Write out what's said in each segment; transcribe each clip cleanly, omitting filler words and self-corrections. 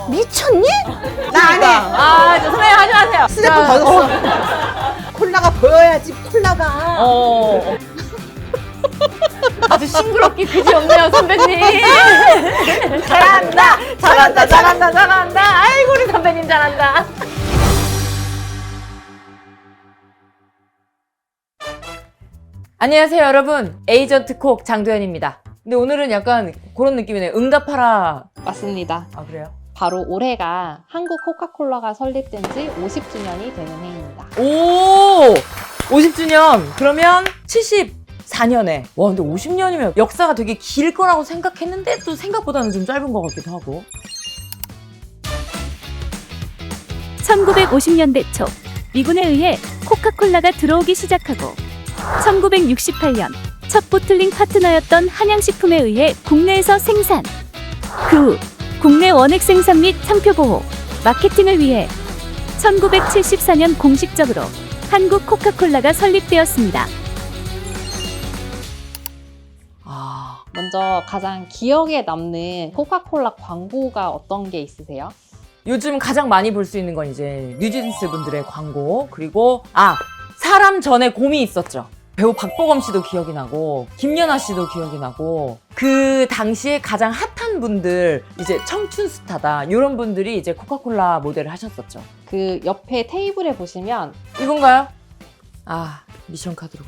미쳤니? 나 안 해. 아, 저 선생님 하지 마세요. 스냅도 걷었어. 콜라가 보여야지, 콜라가. 아주 싱그럽기 그지없네요, 선배님. 잘한다, 잘한다, 잘한다, 잘한다. 아이고, 우리 선배님 잘한다. 안녕하세요, 여러분. 에이전트 콕 장도연입니다. 근데 오늘은 약간 그런 느낌이네요. 응답하라. 맞습니다. 아, 그래요? 바로 올해가 한국 코카콜라가 설립된 지 50주년이 되는 해입니다. 오! 50주년. 그러면 74년에. 와, 근데 50년이면 역사가 되게 길 거라고 생각했는데 또 생각보다는 좀 짧은 것 같기도 하고. 1950년대 초 미군에 의해 코카콜라가 들어오기 시작하고 1968년 첫 보틀링 파트너였던 한양식품에 의해 국내에서 생산. 그 후 국내 원액 생산 및 상표 보호, 마케팅을 위해 1974년 공식적으로 한국 코카콜라가 설립되었습니다. 아, 먼저 가장 기억에 남는 코카콜라 광고가 어떤 게 있으세요? 요즘 가장 많이 볼 수 있는 건 이제 뉴진스 분들의 광고, 그리고 사람 전에 곰이 있었죠. 배우 박보검 씨도 기억이 나고 김연아 씨도 기억이 나고 그 당시에 가장 핫한 분들, 이제 청춘 스타다 이런 분들이 이제 코카콜라 모델을 하셨었죠. 그 옆에 테이블에 보시면 이건가요? 미션 카드로.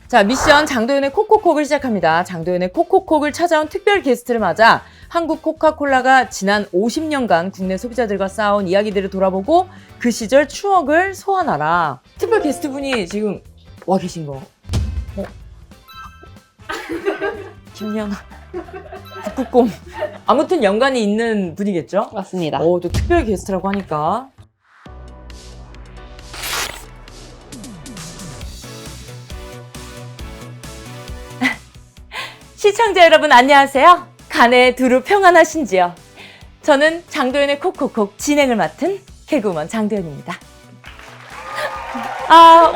자, 미션 장도연의 콕콕콕을 시작합니다. 장도연의 콕콕콕을 찾아온 특별 게스트를 맞아 한국 코카콜라가 지난 50년간 국내 소비자들과 쌓아온 이야기들을 돌아보고 그 시절 추억을 소환하라. 특별 게스트분이 지금 와 계신 거. 김연아, 북극곰. 아무튼 연관이 있는 분이겠죠? 맞습니다. 또 특별 게스트라고 하니까. 시청자 여러분 안녕하세요. 간에 두루 평안하신지요? 저는 장도연의 콕콕콕 진행을 맡은 개그우먼 장도연입니다.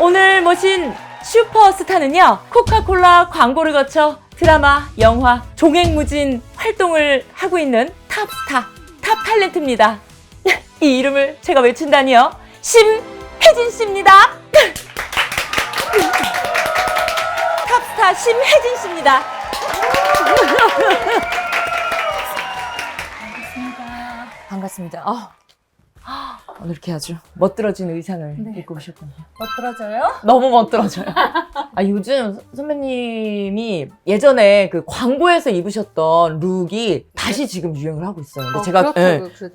오늘 모신 슈퍼스타는요, 코카콜라 광고를 거쳐 드라마, 영화, 종횡무진 활동을 하고 있는 탑스타, 탑 탤런트입니다. 이 이름을 제가 외친다니요. 심혜진 씨입니다. 탑스타 심혜진 씨입니다. 반갑습니다. 오늘 이렇게 아주 멋들어진 의상을 입고 오셨군요. 멋들어져요? 너무 멋들어져요. 요즘 선배님이 예전에 그 광고에서 입으셨던 룩이 다시 지금 유행을 하고 있어요. 근데 제가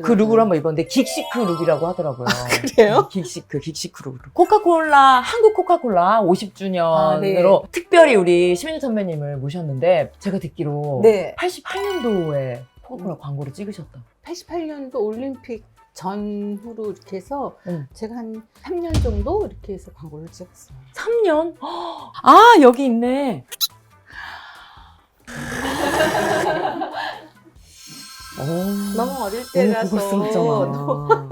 그 룩을 한번 입었는데 긱시크 룩이라고 하더라고요. 그래요? 긱시크 룩으로. 코카콜라, 한국 코카콜라 50주년으로 특별히 우리 심혜진 선배님을 모셨는데 제가 듣기로 88년도에 코카콜라 광고를 찍으셨다고. 88년도 올림픽 전후로 이렇게 해서 제가 한 3년 정도 이렇게 해서 광고를 찍었어요. 3년? 여기 있네. 너무 어릴 때라서 그거 쓰잖아.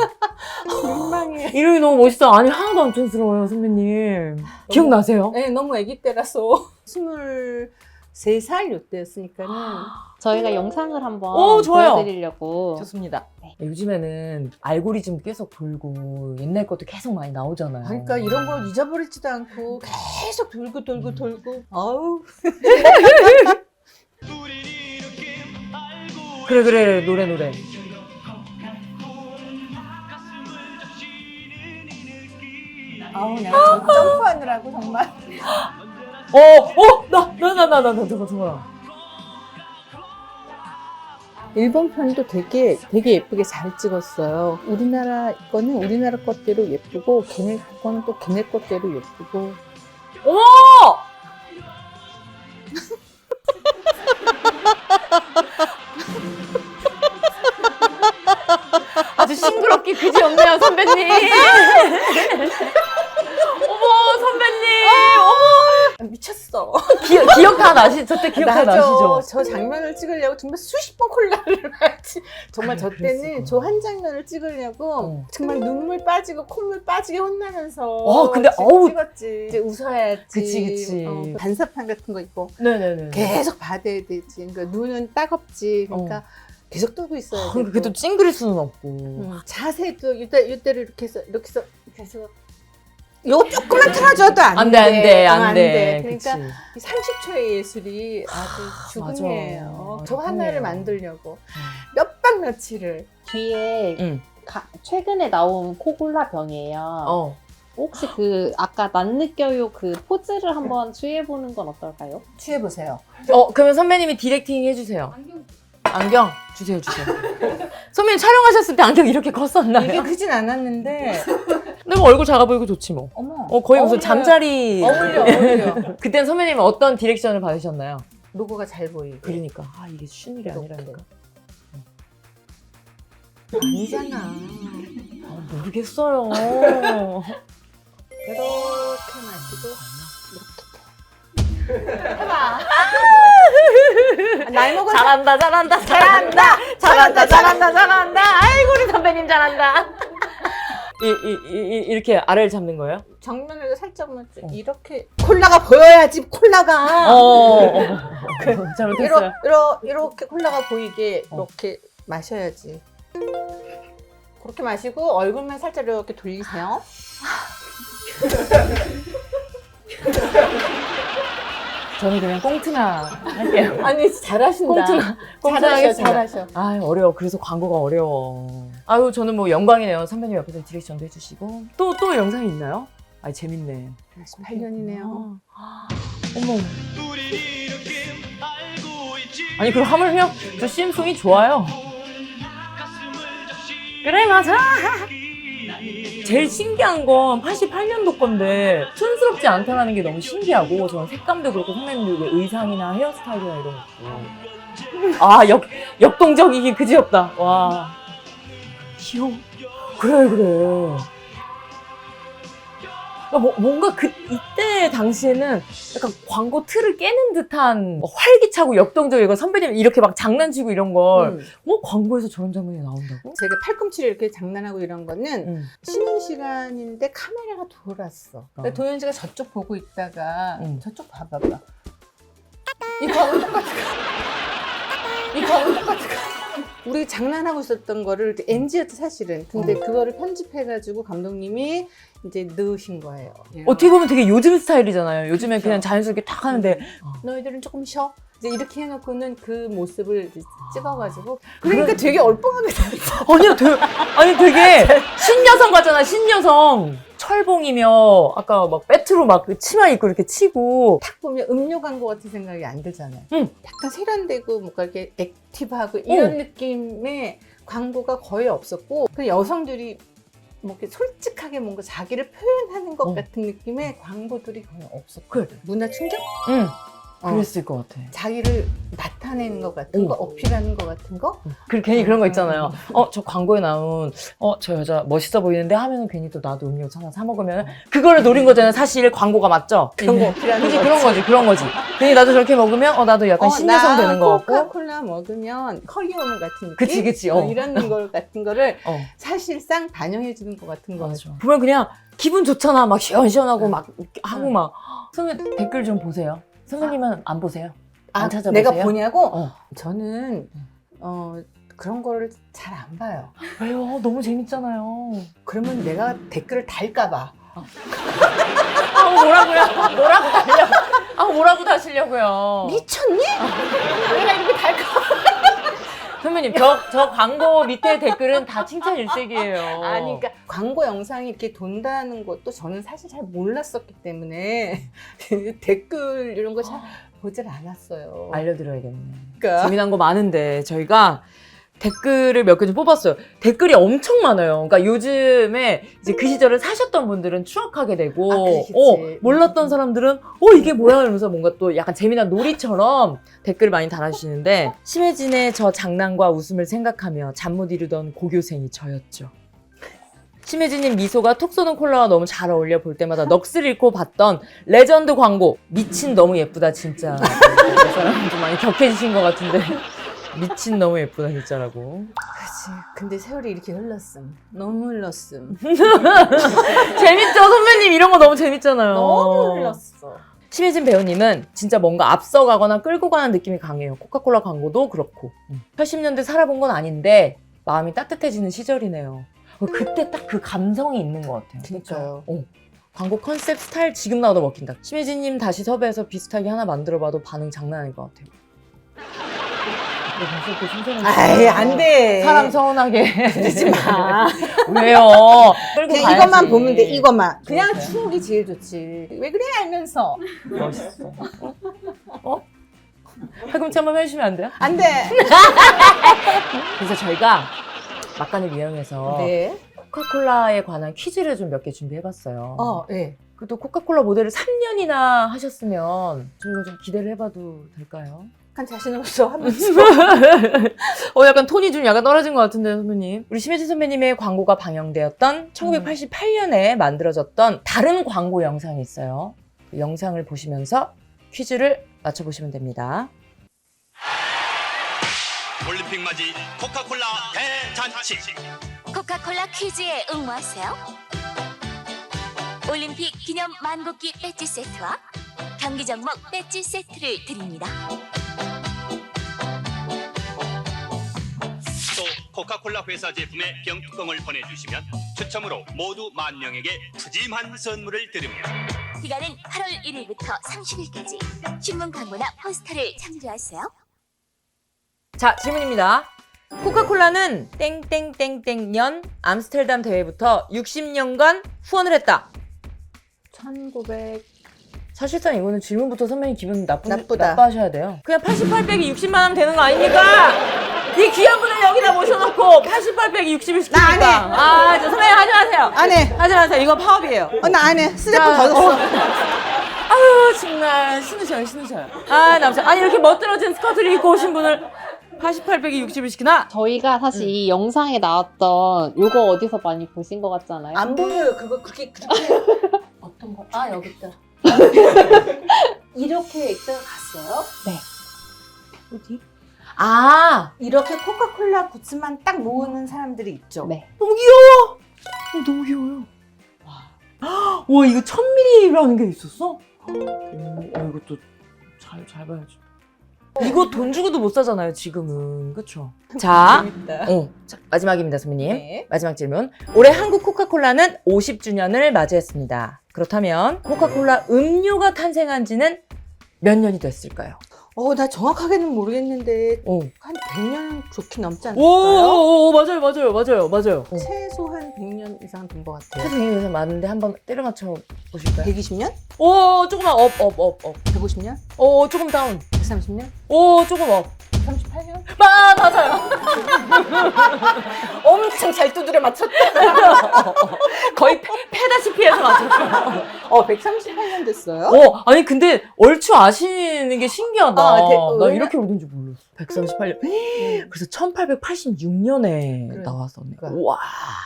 민망해. 이름이 너무 멋있어. 아니, 하나도 안 촌스러워요, 선배님. 기억나세요? 네, 너무 아기 때라서 23살 이때였으니까는 저희가 영상을 한번 좋아요. 보여드리려고. 좋습니다. 요즘에는 알고리즘 계속 돌고 옛날 것도 계속 많이 나오잖아요. 그러니까 이런 걸 잊어버리지도 않고 계속 돌고 아우. 그래 노래. 아우, 내가 점프하느라고 정말. 나 저거. 일본 편도 되게 예쁘게 잘 찍었어요. 우리나라 거는 우리나라 것대로 예쁘고 걔네 거는 또 걔네 것대로 예쁘고. 어머! 아주 싱그럽기 그지없네요, 선배님. 어머, 선배님. 어머. 미쳤어. 기억 다 저때 기억나 나시죠? 저 장면을 찍으려고 정말 수십 번 콜라를 마시. 정말 아유, 저 때는 저 한 장면을 찍으려고 정말 눈물 빠지고 콧물 빠지게 혼나면서 근데 어우. 찍었지. 이제 웃어야지. 그치. 반사판 같은 거 있고 네네네. 계속 받아야 되지. 그러니까 눈은 따갑지. 그러니까 계속 뜨고 있어야 돼. 그러니까 그게 또 찡그릴 수는 없고. 자세도 이때를 이렇게 해서 요거 조금만 틀어줘도 안 돼. 안 돼. 그러니까 그치. 30초의 예술이 아주 죽음이에요. 맞아. 저거 하나를 그래요. 만들려고 몇 박 며칠을. 뒤에 응. 최근에 나온 코골라 병이에요. 혹시 그 아까 난 느껴요 그 포즈를 한번 취해보는 건 어떨까요? 취해보세요. 그러면 선배님이 디렉팅 해주세요. 안경 주세요. 선배님 촬영하셨을 때 안경 이렇게 컸었나요? 이게 크진 않았는데 내가 얼굴 작아 보이고 좋지 뭐. 어머 거의 무슨 어울려요. 잠자리. 어울려. 그땐 선배님은 어떤 디렉션을 받으셨나요? 로고가 잘 보이고. 그러니까 이게 쉬운 일이 이렇게. 아니라니까. 아니잖아. 모르겠어요. 이렇게 마시고 해봐. 나이 먹은 잘한다. 아이고 우리 선배님 잘한다. 이렇게 아래를 잡는 거예요? 정면을 살짝만 이렇게 콜라가 보여야지 콜라가. 잘못했어요. 이렇게 콜라가 보이게 이렇게 마셔야지. 그렇게 마시고 얼굴만 살짝 이렇게 돌리세요. 저는 그냥 꽁트나 할게요. 아니 잘하신다. 잘하셔. 아 어려워. 그래서 광고가 어려워. 아유 저는 뭐 영광이네요. 선배님 옆에서 디렉션도 해주시고 또 영상이 있나요? 아 재밌네. 8년이네요. 어머. 아니 그럼 하물며 저 CM송이 좋아요. 그래 맞아. 제일 신기한 건 88년도 건데 촌스럽지 않다는 게 너무 신기하고 저는 색감도 그렇고 선배님들 의상이나 헤어스타일이나 이런 것도 역동적이긴 그지없다. 와 귀여워. 그래. 뭔가 이때 당시에는 약간 광고 틀을 깨는 듯한 활기차고 역동적이고 선배님 이렇게 막 장난치고 이런 걸 광고에서 저런 장면이 나온다고? 제가 팔꿈치를 이렇게 장난하고 이런 거는 쉬는 시간인데 카메라가 돌았어. 그러니까 도현지가 저쪽 보고 있다가 저쪽 봐봐봐. 이 광고 똑같아. 우리 장난하고 있었던 거를 NG였죠 사실은. 근데 그거를 편집해가지고 감독님이 이제 넣으신 거예요. 어떻게 보면 되게 요즘 스타일이잖아요. 요즘엔 그냥 자연스럽게 탁 하는데 너희들은 조금 쉬어. 이제 이렇게 해놓고는 그 모습을 이제 찍어가지고 그러니까 되게 얼빵하게 됐어. 아니 되게 신여성 같잖아. 신여성. 철봉이며 아까 막 배트로 막 그 치마 입고 이렇게 치고 딱 보면 음료 광고 같은 생각이 안 들잖아요. 약간 세련되고 뭔가 이렇게 액티브하고 이런 느낌의 광고가 거의 없었고 그 여성들이 뭐 이렇게 솔직하게 뭔가 자기를 표현하는 것 같은 느낌의 광고들이 거의 없었고 문화 충격? 그랬을 것 같아. 자기를 나타내는 것 같은 거, 어필하는 것 같은 거? 괜히 그런 거 있잖아요. 저 광고에 나온 저 여자 멋있어 보이는데 하면은 괜히 또 나도 음료 하나 사 먹으면 그거를 노린 거잖아요. 사실 광고가 맞죠? 그런 거 어필하는 그치, 거지. 그런 거지. 괜히 나도 저렇게 먹으면 나도 약간 신여성 되는 거 같고. 코카콜라 먹으면 커리어몬 같은 느낌? 그치. 이런 걸 같은 거를 사실상 반영해 주는 것 같은 거. 맞아. 보면 그냥 기분 좋잖아. 막 시원시원하고 막 하고 막. 선생님 댓글 좀 보세요. 선생님은 안 보세요? 안 찾아보세요? 내가 보냐고? 저는 그런 거를 잘 안 봐요. 왜요? 너무 재밌잖아요. 그러면 내가 댓글을 달까봐. 뭐라고 다시려고요? 미쳤니? 내가 이렇게 달까봐. 선배님, 저 광고 밑에 댓글은 다 칭찬 일색이에요. 아니, 그러니까 광고 영상이 이렇게 돈다는 것도 저는 사실 잘 몰랐었기 때문에 댓글 이런 거 잘 보질 않았어요. 알려드려야겠네. 그러니까. 재미난 거 많은데 저희가 댓글을 몇 개 좀 뽑았어요. 댓글이 엄청 많아요. 그러니까 요즘에 이제 그 시절을 사셨던 분들은 추억하게 되고, 그치. 몰랐던 사람들은 이게 뭐야 이러면서 뭔가 또 약간 재미난 놀이처럼 댓글 많이 달아주시는데, 심혜진의 저 장난과 웃음을 생각하며 잠 못 이루던 고교생이 저였죠. 심혜진님 미소가 톡 쏘는 콜라와 너무 잘 어울려 볼 때마다 넋을 잃고 봤던 레전드 광고. 미친 너무 예쁘다 진짜. 이 사람 좀 많이 격해지신 것 같은데. 미친 너무 예쁘다 진짜라고. 그치. 근데 세월이 이렇게 흘렀음. 너무 흘렀음. 재밌죠 선배님 이런 거 너무 재밌잖아요. 너무 흘렀어. 심혜진 배우님은 진짜 뭔가 앞서가거나 끌고 가는 느낌이 강해요. 코카콜라 광고도 그렇고. 80년대 살아본 건 아닌데 마음이 따뜻해지는 시절이네요. 그때 딱 그 감성이 있는 것 같아요. 진짜요. 그쵸? 광고 컨셉 스타일 지금 나와도 먹힌다. 심혜진님 다시 섭외해서 비슷하게 하나 만들어봐도 반응 장난 아닐 것 같아요. 벌써 또 신선한 아이, 안 돼. 사람 서운하게 그러지 마. 왜요? 끌고 그냥 가야지. 이것만 보면 돼, 이것만. 그냥 그렇죠. 추억이 제일 좋지. 왜 그래, 알면서. 멋있어. 어? 팔꿈치 한번 해주시면 안 돼요? 안 돼. 그래서 저희가 막간을 이용해서 네. 코카콜라에 관한 퀴즈를 좀 몇 개 준비해봤어요. 네. 그래도 코카콜라 모델을 3년이나 하셨으면 저희가 좀 기대를 해봐도 될까요? 약간 자신 없어 하면서. 약간 톤이 좀 약간 떨어진 것 같은데 선배님. 우리 심혜진 선배님의 광고가 방영되었던 1988년에 만들어졌던 다른 광고 영상이 있어요. 그 영상을 보시면서 퀴즈를 맞춰보시면 됩니다. 올림픽 맞이 코카콜라 대잔치. 코카콜라 퀴즈에 응모하세요. 올림픽 기념 만국기 배지 세트와 경기 종목 배지 세트를 드립니다. 또 코카콜라 회사 제품의 병뚜껑을 보내주시면 추첨으로 모두 10,000명에게 푸짐한 선물을 드립니다. 기간은 8월 1일부터 30일까지. 신문 광고나 포스터를 참조하세요. 자, 질문입니다. 코카콜라는 땡땡땡땡년 암스테르담 대회부터 60년간 후원을 했다. 1900. 사실상 이거는 질문부터 선배님 기분 나쁘다. 나빠하셔야 돼요. 그냥 88 빼기 60만 하면 되는 거 아닙니까? 이 귀한 분을 여기다 모셔놓고 88 빼기 60을 시키니까. 나 안 해. 아, 저 선배님 하지 마세요. 안 해. 하지 마세요. 이거 파업이에요. 나 안 해. 스냅 자, 더 줬어. 아유, 정말 신으셔요. 아, 남자. 아니, 이렇게 멋들어진 스커트를 입고 오신 분을 88 빼기 60을 시키나? 저희가 사실 이 영상에 나왔던 요거 어디서 많이 보신 것 같잖아요. 안 보여요. 그거 그렇게 어떤 거? 아, 여기 있다. 이렇게 있다가 갔어요? 어디? 아, 이렇게 코카콜라 굿즈만 딱 모으는 사람들이 있죠. 네. 너무 귀여워. 너무 귀여워요. 와, 이거 1000ml라는 게 있었어? 이것도 잘 봐야지. 이거 돈 주고도 못 사잖아요, 지금은. 그쵸? 자, 재밌다. 자, 마지막입니다, 선배님. 네. 마지막 질문. 올해 한국 코카콜라는 50주년을 맞이했습니다. 그렇다면 코카콜라 음료가 탄생한 지는 몇 년이 됐을까요? 나 정확하게는 모르겠는데 오. 한 100년 좋게 넘지 않을까요? 오, 맞아요. 최소한 100년 이상 된 것 같아요. 선생님에서 많은데 한번 때려 맞춰 보실까요? 120년? 오, 조금만 업. 150년? 오, 조금 다운. 130년? 오, 조금 업. 38년? 맞아요. 엄청 잘 두드려 맞췄다. 거의 패다시피 해서 맞췄어요. 138년 됐어요? 아니 근데 얼추 아시는 게 신기하다. 아, 나 왜냐- 이렇게 오른지 몰랐어. 138년. 그래서 1886년에 그래. 나왔었네. 그러니까. 와.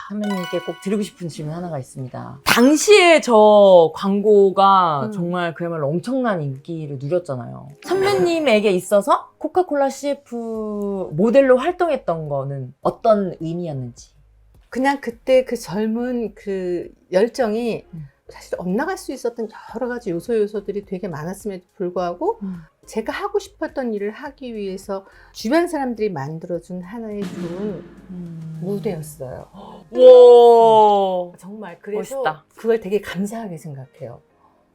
선배님께 꼭 드리고 싶은 질문 하나가 있습니다. 당시에 저 광고가 정말 그야말로 엄청난 인기를 누렸잖아요. 선배님에게 있어서 코카콜라 CF 모델로 활동했던 거는 어떤 의미였는지. 그냥 그때 그 젊은 그 열정이 사실 엇나갈 수 있었던 여러 가지 요소들이 되게 많았음에도 불구하고 제가 하고 싶었던 일을 하기 위해서 주변 사람들이 만들어준 하나의 좋은 무대였어요. 와. 정말 그래서 멋있다. 그걸 되게 감사하게 생각해요.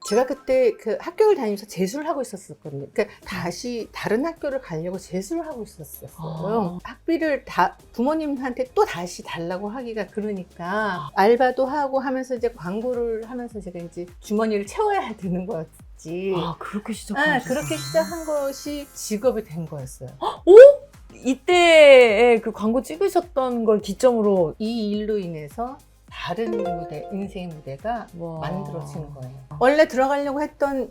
제가 그때 그 학교를 다니면서 재수를 하고 있었거든요. 그러니까 다시 다른 학교를 가려고 재수를 하고 있었어요. 학비를 부모님한테 또 다시 달라고 하기가 그러니까 알바도 하고 하면서 이제 광고를 하면서 제가 이제 주머니를 채워야 되는 거였지. 그렇게 시작한 그렇게 시작한 것이 직업이 된 거였어요. 이때 그 광고 찍으셨던 걸 기점으로 이 일로 인해서 다른 무대, 인생의 무대가 와. 만들어지는 거예요. 원래 들어가려고 했던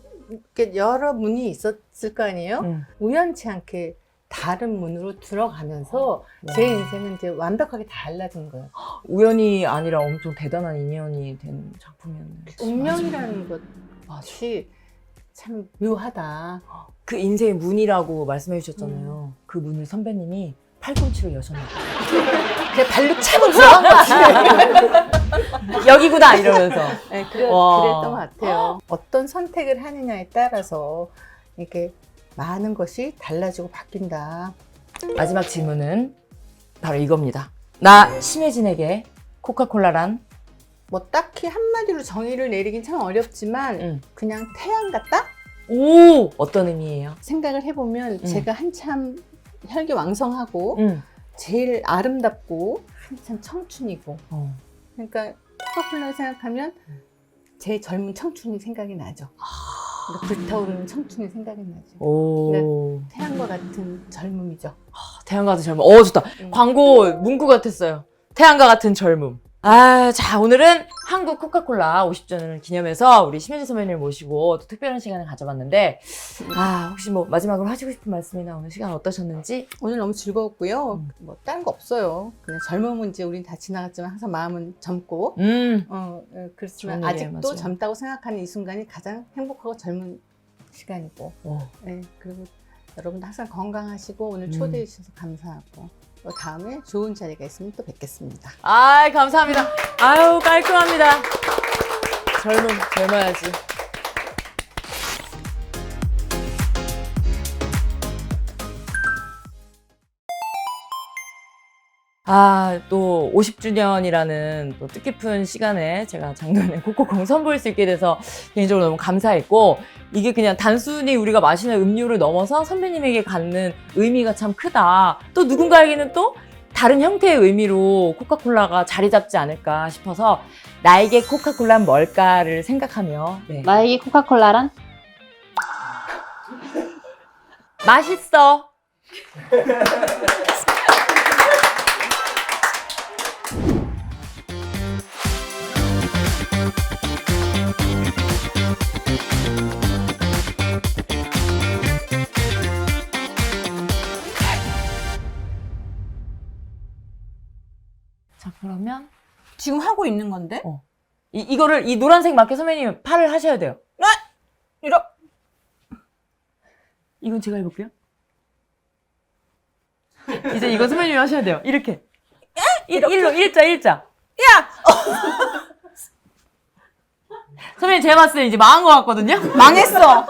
게 여러 문이 있었을 거 아니에요? 우연치 않게 다른 문으로 들어가면서 제 인생은 이제 완벽하게 달라진 거예요. 우연이 아니라 엄청 대단한 인연이 된 작품이었네요. 운명이라는 것이 참 묘하다. 그 인생의 문이라고 말씀해 주셨잖아요. 그 문을 선배님이 팔꿈치로 여셨나요? 그냥 발로 차고 들어간 것 같아요. 여기구나 이러면서. 네, 와. 그랬던 것 같아요. 어떤 선택을 하느냐에 따라서 이렇게 많은 것이 달라지고 바뀐다. 마지막 질문은 바로 이겁니다. 나 심혜진에게 코카콜라란? 뭐 딱히 한마디로 정의를 내리긴 참 어렵지만 그냥 태양 같다? 오! 어떤 의미예요? 생각을 해보면 제가 한참 혈기왕성하고 제일 아름답고 한참 청춘이고 그러니까 코카콜라를 생각하면 제 젊은 청춘이 생각이 나죠. 그러니까 불타오르는 청춘이 생각이 나죠. 오. 태양과 같은 젊음이죠. 태양과 같은 젊음. 좋다. 광고 문구 같았어요. 태양과 같은 젊음. 자, 오늘은 한국 코카콜라 50주년을 기념해서 우리 심혜진 선배님을 모시고 또 특별한 시간을 가져봤는데, 혹시 뭐 마지막으로 하시고 싶은 말씀이나 오늘 시간 어떠셨는지? 오늘 너무 즐거웠고요. 뭐 다른 거 없어요. 그냥 젊음은 이제 우린 다 지나갔지만 항상 마음은 젊고, 그렇지만 좋은 얘기예요, 아직도 맞아요. 젊다고 생각하는 이 순간이 가장 행복하고 젊은 시간이고, 네, 그리고 여러분도 항상 건강하시고 오늘 초대해 주셔서 감사하고. 또 다음에 좋은 자리가 있으면 또 뵙겠습니다. 감사합니다. 깔끔합니다. 젊어야지. 또 50주년이라는 또 뜻깊은 시간에 제가 작년에 코코콩 선보일 수 있게 돼서 개인적으로 너무 감사했고, 이게 그냥 단순히 우리가 마시는 음료를 넘어서 선배님에게 갖는 의미가 참 크다. 또 누군가에게는 또 다른 형태의 의미로 코카콜라가 자리 잡지 않을까 싶어서 나에게 코카콜라는 뭘까를 생각하며 나에게 코카콜라란? 맛있어. 자, 그러면 지금 하고 있는 건데? 이거를 이 노란색 마켓 선배님 팔을 하셔야 돼요. 이건 제가 해볼게요. 이제 이거 선배님이 하셔야 돼요. 이렇게. 일자. 선배님 제가 봤을 때 이제 망한 것 같거든요? 망했어.